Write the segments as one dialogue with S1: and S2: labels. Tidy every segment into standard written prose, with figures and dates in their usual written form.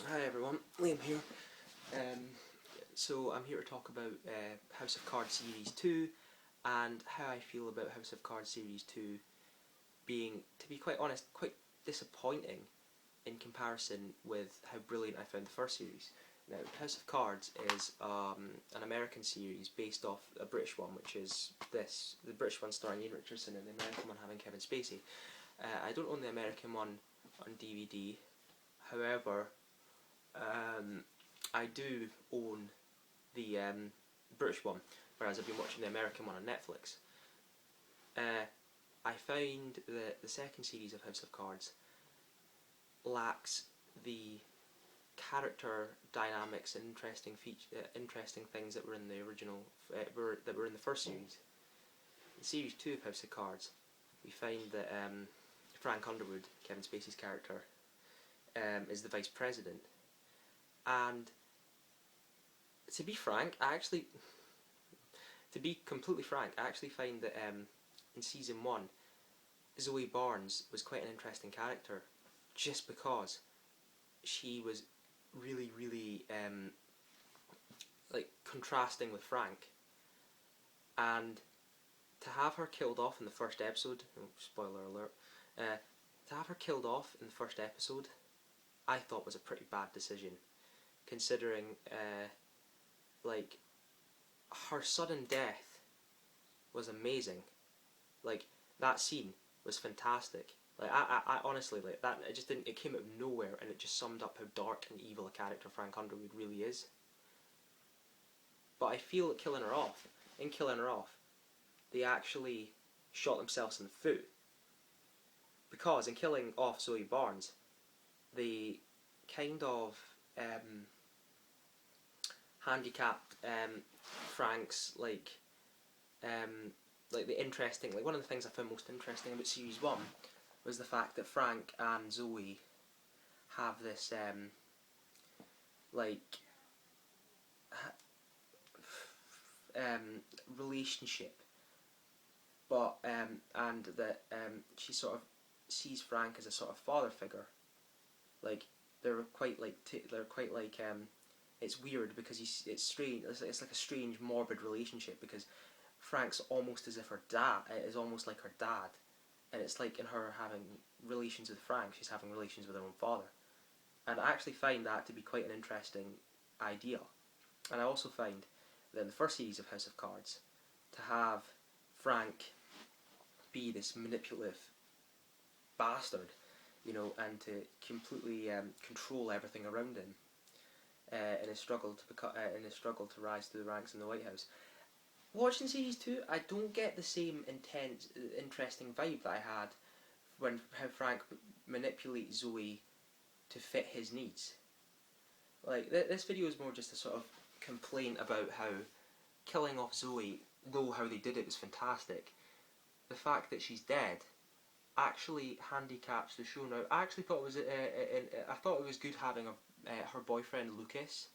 S1: Hi everyone, Liam here. Um, so I'm here to talk about House of Cards Series 2 and how I feel about House of Cards Series 2 being, to be quite honest, quite disappointing in comparison with how brilliant I found the first series. Now, House of Cards is an American series based off a British one, which is this. The British one starring Ian Richardson and the American one having Kevin Spacey. I don't own the American one on DVD, however, I do own the British one, whereas I've been watching the American one on Netflix. I find that the second series of House of Cards lacks the character dynamics and interesting things that were in the original, that were in the first series. In series 2 of House of Cards, we find that Frank Underwood, Kevin Spacey's character, is the vice president, and to be frank, to be completely frank, I actually find that in season 1, Zoe Barnes was quite an interesting character, just because she was really like contrasting with Frank, and to have her killed off in the first episode, oh, spoiler alert, to have her killed off in the first episode, I thought was a pretty bad decision, considering like her sudden death was amazing. Like, that scene was fantastic. Like, I honestly, like, that, it just didn't, it came out of nowhere, and it just summed up how dark and evil a character Frank Underwood really is. But I feel that in killing her off, they actually shot themselves in the foot. Because in killing off Zoe Barnes, they kind of handicapped Frank's like the interesting, like one of the things I found most interesting about series 1 was the fact that Frank and Zoe have this like relationship, but and that she sort of sees Frank as a sort of father figure. Like, they're quite like it's weird because it's strange. It's like a strange morbid relationship, because Frank's almost as if her dad is almost like her dad, and it's like in her having relations with Frank, she's having relations with her own father, and I actually find that to be quite an interesting idea. And I also find that in the first series of House of Cards, to have Frank be this manipulative bastard, and to completely control everything around him in his struggle to rise to the ranks in the White House. Watching series 2, I don't get the same intense, interesting vibe that I had when how Frank manipulates Zoe to fit his needs. Like, this video is more just a sort of complaint about how killing off Zoe, though how they did it was fantastic, the fact that she's dead actually handicaps the show. Now, I actually thought I thought it was good having her boyfriend Lucas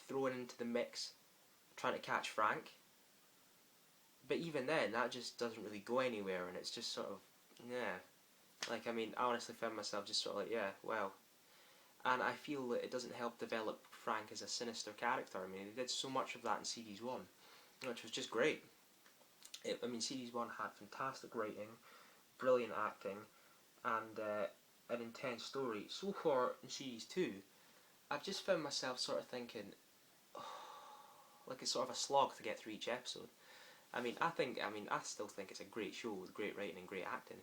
S1: thrown into the mix, trying to catch Frank. But even then, that just doesn't really go anywhere, and it's just sort of, yeah. Like, I mean, I honestly found myself just sort of like, yeah, well. And I feel that it doesn't help develop Frank as a sinister character. I mean, they did so much of that in series 1, which was just great. I mean, series 1 had fantastic writing, brilliant acting, and an intense story. So far in series 2, I've just found myself sort of thinking, oh, like it's sort of a slog to get through each episode. I still think it's a great show with great writing and great acting.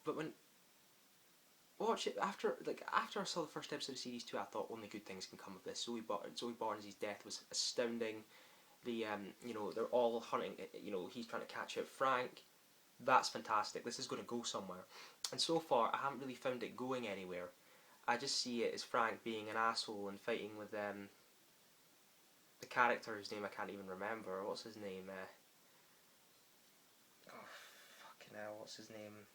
S1: But when watch it after I saw the first episode of series 2, I thought only good things can come of this. Zoe Barnes' death was astounding. They're all hunting. He's trying to catch out Frank. That's fantastic. This is going to go somewhere. And so far, I haven't really found it going anywhere. I just see it as Frank being an asshole and fighting with the character whose name I can't even remember. What's his name? Oh, fucking hell, what's his name?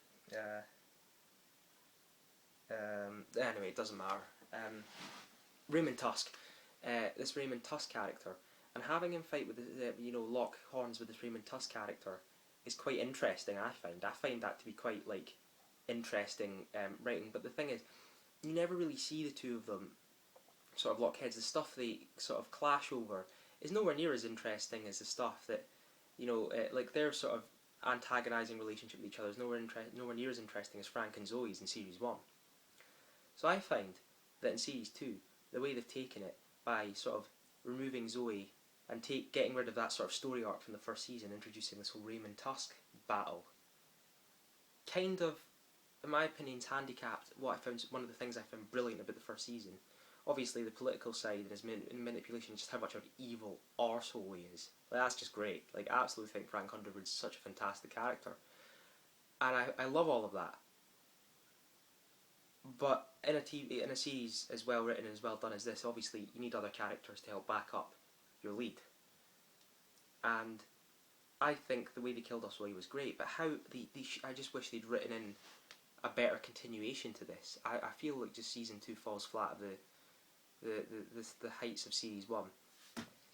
S1: Anyway, it doesn't matter. Raymond Tusk. This Raymond Tusk character, and having him fight with lock horns with this Raymond Tusk character is quite interesting. I find that to be quite like interesting writing. But the thing is, you never really see the two of them sort of lock heads, the stuff they sort of clash over is nowhere near as interesting as the stuff that, like their sort of antagonising relationship with each other is nowhere near as interesting as Frank and Zoe's in Series 1. So I find that in Series 2, the way they've taken it by sort of removing Zoe and getting rid of that sort of story arc from the first season, introducing this whole Raymond Tusk battle, kind of, in my opinion, handicapped one of the things I found brilliant about the first season. Obviously, the political side and his manipulation, just how much of an evil arsehole he is. Like, that's just great. Like, I absolutely think Frank Underwood's such a fantastic character. And I love all of that. But in a series as well written and as well done as this, obviously you need other characters to help back up your lead. And I think the way they killed off Zoe was great, but how I just wish they'd written in a better continuation to this. I feel like just season 2 falls flat at the heights of series 1.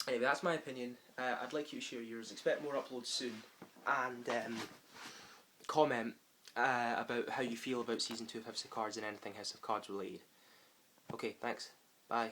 S1: Anyway, that's my opinion. I'd like you to share yours. Expect more uploads soon, and comment about how you feel about season 2 of House of Cards and anything House of Cards related. Okay, thanks. Bye.